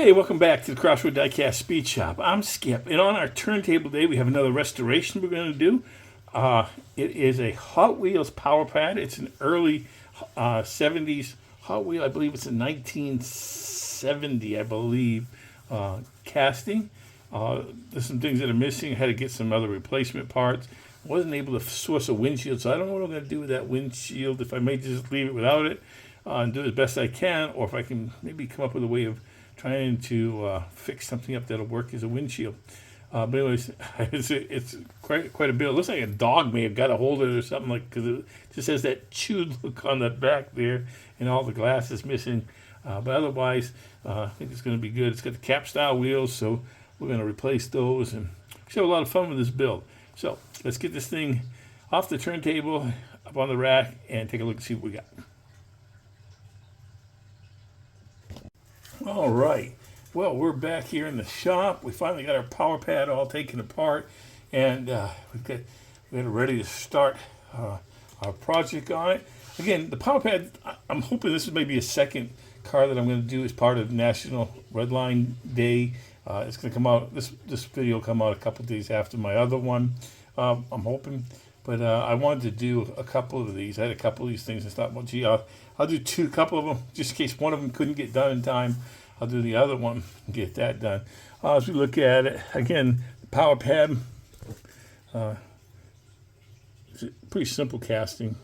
Hey, welcome back to the Crossroad Diecast Speed Shop. I'm Skip, and on our turntable day, we have another restoration we're going to do. It is a Hot Wheels PowerPad. It's an early 70s Hot Wheel. I believe it's a 1970, I believe, casting. There's some things that are missing. I had to get some other replacement parts. Wasn't able to source a windshield, so I don't know what I'm going to do with that windshield. If I may just leave it without it and do it as best I can, or if I can maybe come up with a way of trying to fix something up that'll work as a windshield. But anyways, it's quite a bit. It looks like a dog may have got a hold of it or something, like, because it just has that chewed look on the back there, and all the glass is missing. But otherwise, I think it's going to be good. It's got the cap style wheels, so we're going to replace those, and we should have a lot of fun with this build. So let's get this thing off the turntable, up on the rack, and take a look and see what we got. All right, well, we're back here in the shop. We finally got our PowerPad all taken apart, and we've got it ready to start our project on it. Again, the PowerPad, I'm hoping this is maybe a second car that I'm going to do as part of National Redline Day. It's going to come out, this video will come out a couple days after my other one, I'm hoping. But I wanted to do a couple of these. I had a couple of these things and thought, well, gee, I'll do a couple of them, just in case one of them couldn't get done in time. I'll do the other one and get that done. As we look at it, again, the PowerPad, it's a pretty simple casting.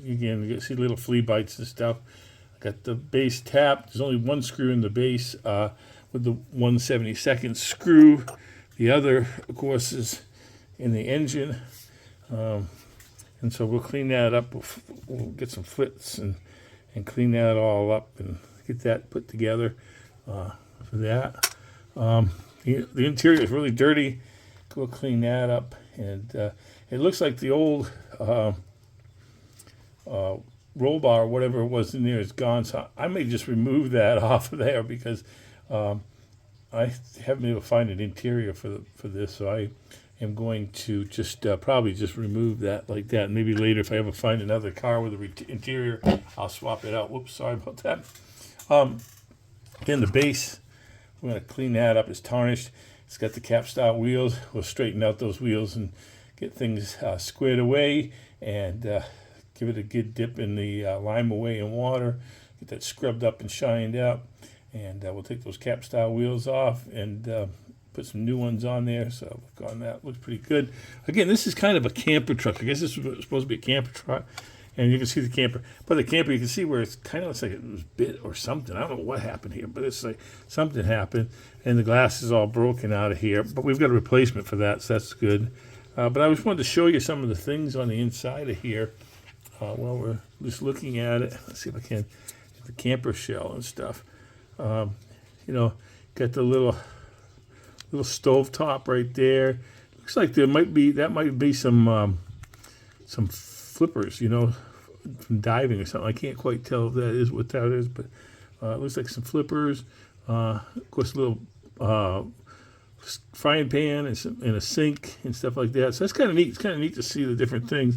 Again, you can see little flea bites and stuff. Got the base tap. There's only one screw in the base with the 1/72 screw. The other, of course, is in the engine. And so we'll clean that up. We'll get some flits and clean that all up and get that put together for that. The interior is really dirty. We'll clean that up. And it looks like the old roll bar or whatever it was in there is gone. So I may just remove that off of there because I haven't been able to find an interior for this. So I am going to just probably just remove that like that. And maybe later, if I ever find another car with an interior, I'll swap it out. Whoops, sorry about that. Again, the base, we're going to clean that up. It's tarnished. It's got the cap style wheels. We'll straighten out those wheels and get things squared away and give it a good dip in the lime away in water. Get that scrubbed up and shined out. And we'll take those cap style wheels off and put some new ones on there. So look on that, looks pretty good. Again, this is kind of a camper truck. I guess this was supposed to be a camper truck, and you can see the camper. But the camper, you can see where it's kind of looks like it was bit or something. I don't know what happened here, but it's like something happened, and the glass is all broken out of here. But we've got a replacement for that, so that's good. But I just wanted to show you some of the things on the inside of here while we're just looking at it. Let's see if I can get the camper shell and stuff. You know, got the little stove top right there. Looks like there might be some flippers, you know, from diving or something. I can't quite tell if that is what that is, but it looks like some flippers. Of course, a little frying pan and a sink and stuff like that. So that's kind of neat. It's kind of neat to see the different things.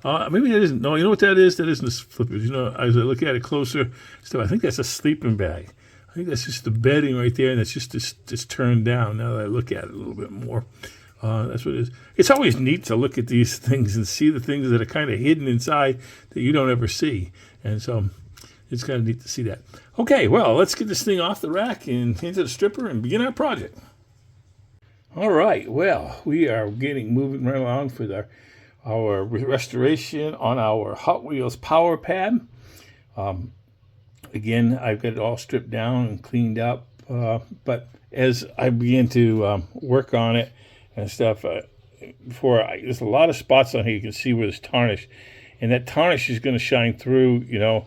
Maybe that isn't. No, you know what that is? That isn't the flippers. You know, as I look at it closer, stuff. I think that's a sleeping bag. I think that's just the bedding right there, and it's just turned down. Now that I look at it a little bit more, that's what it is. It's always neat to look at these things and see the things that are kind of hidden inside that you don't ever see, and so it's kind of neat to see that. Okay, well, let's get this thing off the rack and into the stripper and begin our project. All right, well, we are moving right along for our restoration on our Hot Wheels PowerPad. Again, I've got it all stripped down and cleaned up, but as I begin to work on it and stuff, there's a lot of spots on here you can see where there's tarnish, and that tarnish is going to shine through, you know,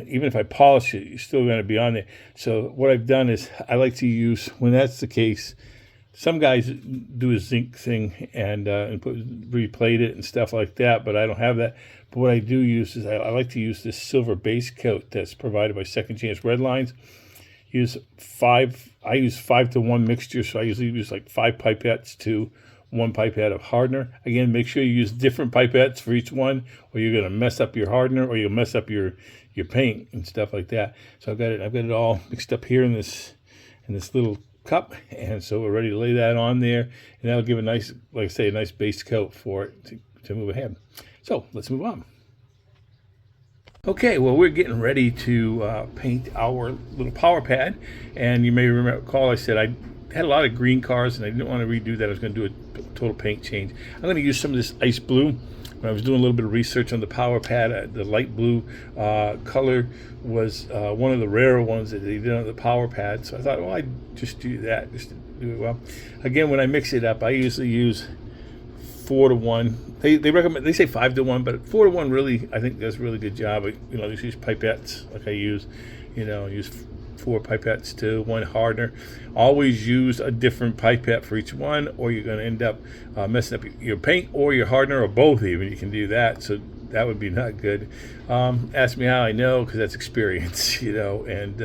even if I polish it, it's still going to be on there. So what I've done is I like to use, when that's the case, some guys do a zinc thing and replate it and stuff like that, but I don't have that. But what I do use is I like to use this silver base coat that's provided by Second Chance Redlines. I use 5-to-1 mixture, so I usually use like 5 pipettes to 1 pipette of hardener. Again, make sure you use different pipettes for each one, or you're going to mess up your hardener, or you'll mess up your paint and stuff like that. So I've got it all mixed up here in this in this little cup, and so we're ready to lay that on there, and that'll give a nice, like I say, a nice base coat for it to move ahead. So let's move on. Okay, well, we're getting ready to paint our little PowerPad, and you may recall I said I had a lot of green cars and I didn't want to redo that. I was going to do a total paint change. I'm going to use some of this ice blue. When I was doing a little bit of research on the PowerPad, the light blue color was one of the rarer ones that they did on the PowerPad, so I thought, well, I'd just do that just to do it well. Again, when I mix it up, I usually use 4-to-1. They recommend, they say 5-to-1, but 4-to-1 really, I think does a really good job. You know, these pipettes like I use, you know, use 4 pipettes to 1 hardener. Always use a different pipette for each one, or you're going to end up messing up your paint or your hardener, or both even. You can do that, so that would be not good. Ask me how I know, because that's experience, you know, and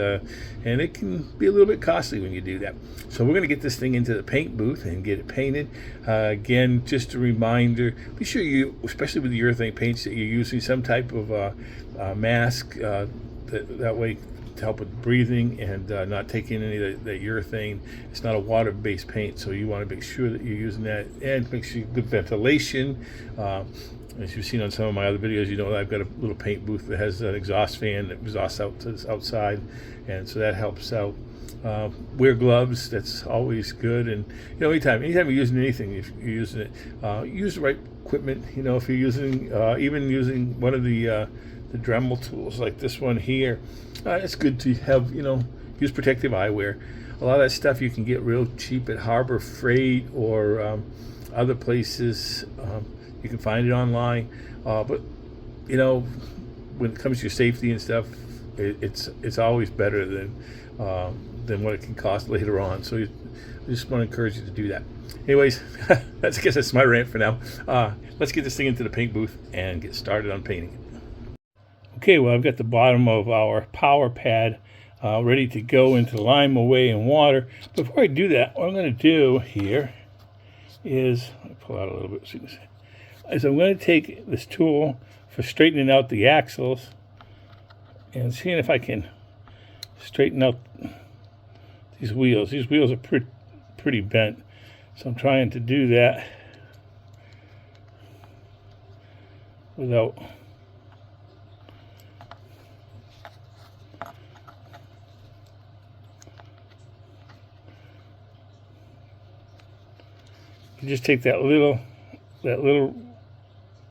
it can be a little bit costly when you do that. So we're going to get this thing into the paint booth and get it painted. Again, just a reminder, be sure you, especially with the urethane paints, that you're using some type of mask, that way to help with breathing and not taking any of that urethane. It's not a water-based paint, so you want to make sure that you're using that, and make sure you have good ventilation. As you've seen on some of my other videos, you know that I've got a little paint booth that has an exhaust fan that exhausts out to the outside, and so that helps out. Wear gloves, that's always good. And you know, anytime you're using anything, if you're using it, use the right equipment. You know, if you're using even using one of the Dremel tools like this one here, it's good to have, you know, use protective eyewear. A lot of that stuff you can get real cheap at Harbor Freight or other places. You can find it online, but you know, when it comes to your safety and stuff, it's always better than what it can cost later on. So I just want to encourage you to do that. Anyways, I guess that's my rant for now. Let's get this thing into the paint booth and get started on painting it. Okay, well, I've got the bottom of our PowerPad ready to go into lime away and water. Before I do that, what I'm going to do here is, let me pull out a little bit so you can see, is I'm going to take this tool for straightening out the axles and seeing if I can straighten out these wheels. These wheels are pretty bent, so I'm trying to do that without you just take that little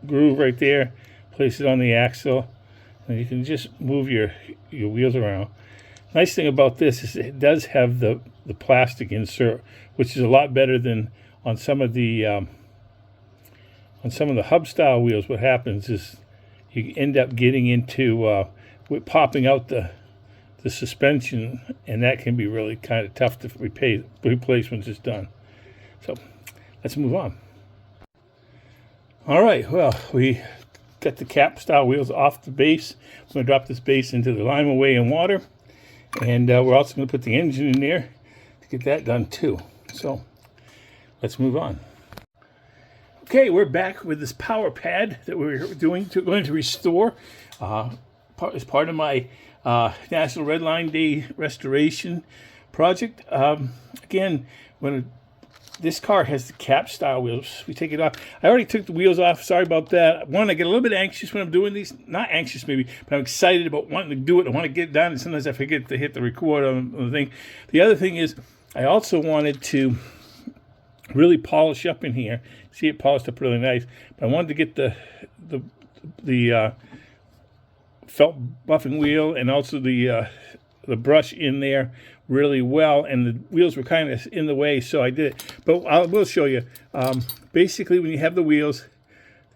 groove right there, place it on the axle, and you can just move your wheels around. Nice thing about this is it does have the plastic insert, which is a lot better than on some of the hub style wheels. What happens is you end up getting into with popping out the suspension, and that can be really kind of tough to replace once it's done. So let's move on. All right, well, we got the cap style wheels off the base. I'm going to drop this base into the lime away in water, and we're also going to put the engine in there to get that done too. So let's move on. Okay, we're back with this PowerPad that we're going to restore as part of my National Redline Day restoration project. Again, this car has the cap style wheels. We take it off. I already took the wheels off. Sorry about that. One, I get a little bit anxious when I'm doing these. Not anxious maybe, but I'm excited about wanting to do it. I want to get it done, and sometimes I forget to hit the record on the thing. The other thing is I also wanted to really polish up in here. See, it polished up really nice. But I wanted to get the felt buffing wheel and also the brush in there really well, and the wheels were kind of in the way, so I did it. But I will show you. Basically, when you have the wheels,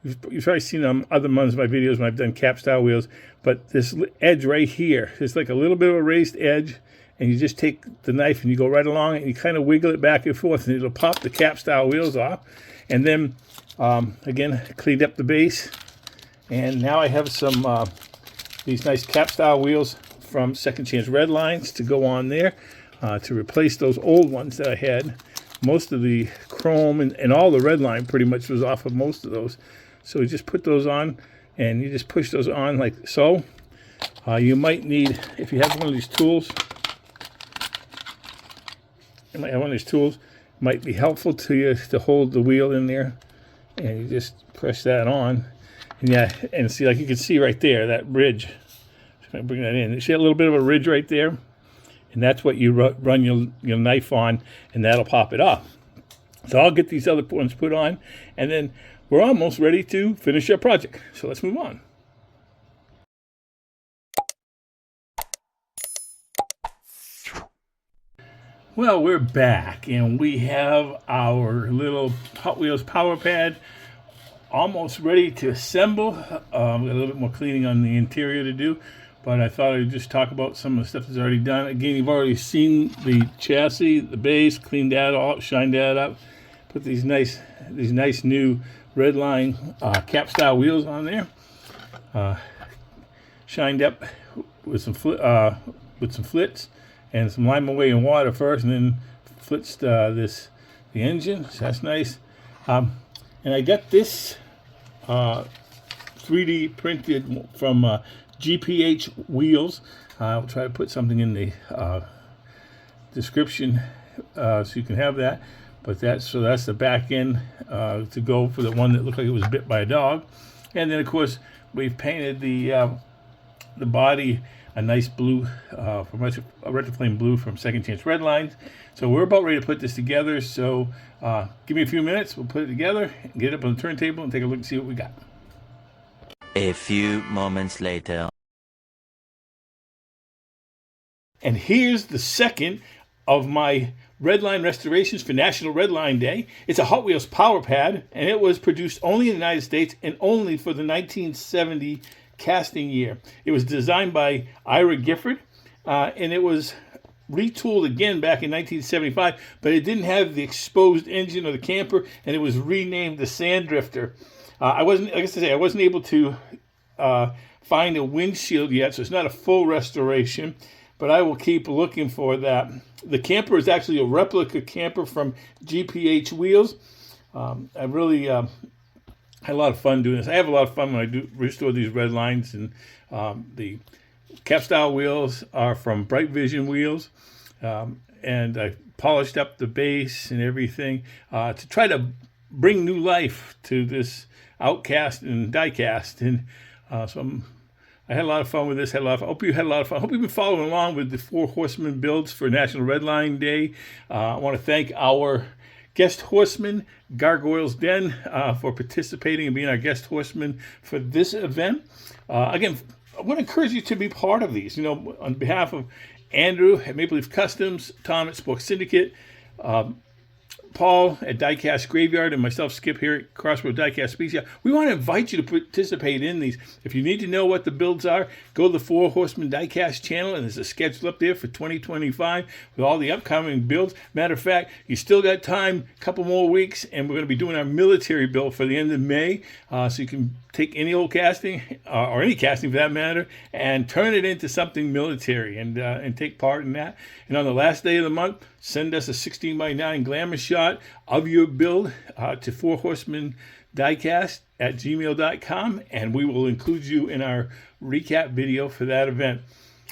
you've probably seen other ones of my videos when I've done cap style wheels, but this edge right here, there's like a little bit of a raised edge, and you just take the knife and you go right along it, and you kind of wiggle it back and forth, and it'll pop the cap style wheels off. And then, again, cleaned up the base, and now I have some these nice cap style wheels from Second Chance Redlines to go on there to replace those old ones that I had. Most of the chrome and all the Redline pretty much was off of most of those. So you just put those on, and you just push those on like so. You might need, if you have one of these tools, you might have one of these tools. Might be helpful to you to hold the wheel in there, and you just press that on, and yeah, and see, like you can see right there, that ridge. Just gonna bring that in. You see a little bit of a ridge right there, and that's what you run your knife on, and that'll pop it off. So I'll get these other ones put on, and then we're almost ready to finish our project. So let's move on. Well, we're back, and we have our little Hot Wheels PowerPad almost ready to assemble. A little bit more cleaning on the interior to do, but I thought I'd just talk about some of the stuff that's already done. Again, you've already seen the chassis, the base, cleaned that all up, shined that up, put these nice new Redline cap style wheels on there. Shined up with some flits and some lime away in water first, and then flitzed the engine. So that's nice. And I got this 3D printed from GPH Wheels. I'll try to put something in the description so you can have that. But that's the back end to go for the one that looked like it was bit by a dog. And then of course we've painted the body a nice blue, from Redline blue from Second Chance Redline. So we're about ready to put this together. So give me a few minutes. We'll put it together, get it up on the turntable, and take a look and see what we got. A few moments later. And here's the second of my Redline restorations for National Redline Day. It's a Hot Wheels PowerPad, and it was produced only in the United States and only for the 1970 casting year. It was designed by Ira Gifford, and it was retooled again back in 1975, but it didn't have the exposed engine or the camper, and it was renamed the Sand Drifter. I wasn't able to find a windshield yet, so it's not a full restoration, but I will keep looking for that. The camper is actually a replica camper from GPH Wheels. I really had a lot of fun doing this. I have a lot of fun when I do restore these Redlines, and the cap style wheels are from Bright Vision Wheels, and I polished up the base and everything to try to bring new life to this Outcast and Diecast, and I had a lot of fun with this. I hope you had a lot of fun. I hope you've been following along with the 4 Horsemen builds for National Redline Day. I want to thank our guest horseman, Gargoyles Den, for participating and being our guest horseman for this event. Again, I want to encourage you to be part of these. On behalf of Andrew at Maple Leaf Customs, Tom at Sports Syndicate, Paul at Diecast Graveyard, and myself, Skip, here at Crossroad Diecast Species, we want to invite you to participate in these. If you need to know what the builds are, go to the 4 Horsemen Diecast channel, and there's a schedule up there for 2025 with all the upcoming builds. Matter of fact, you still got time, a couple more weeks, and we're going to be doing our military build for the end of May, so you can take any old casting, or any casting for that matter, and turn it into something military, and take part in that. And on the last day of the month, send us a 16:9 glamour shot of your build to 4 Horsemen Diecast at gmail.com, and we will include you in our recap video for that event.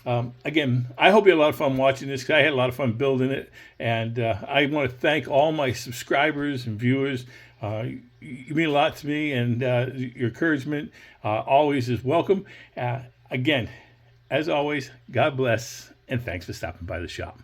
Again, I hope you had a lot of fun watching this, because I had a lot of fun building it, and I want to thank all my subscribers and viewers. You mean a lot to me, and your encouragement always is welcome. Again, as always, God bless, and thanks for stopping by the shop.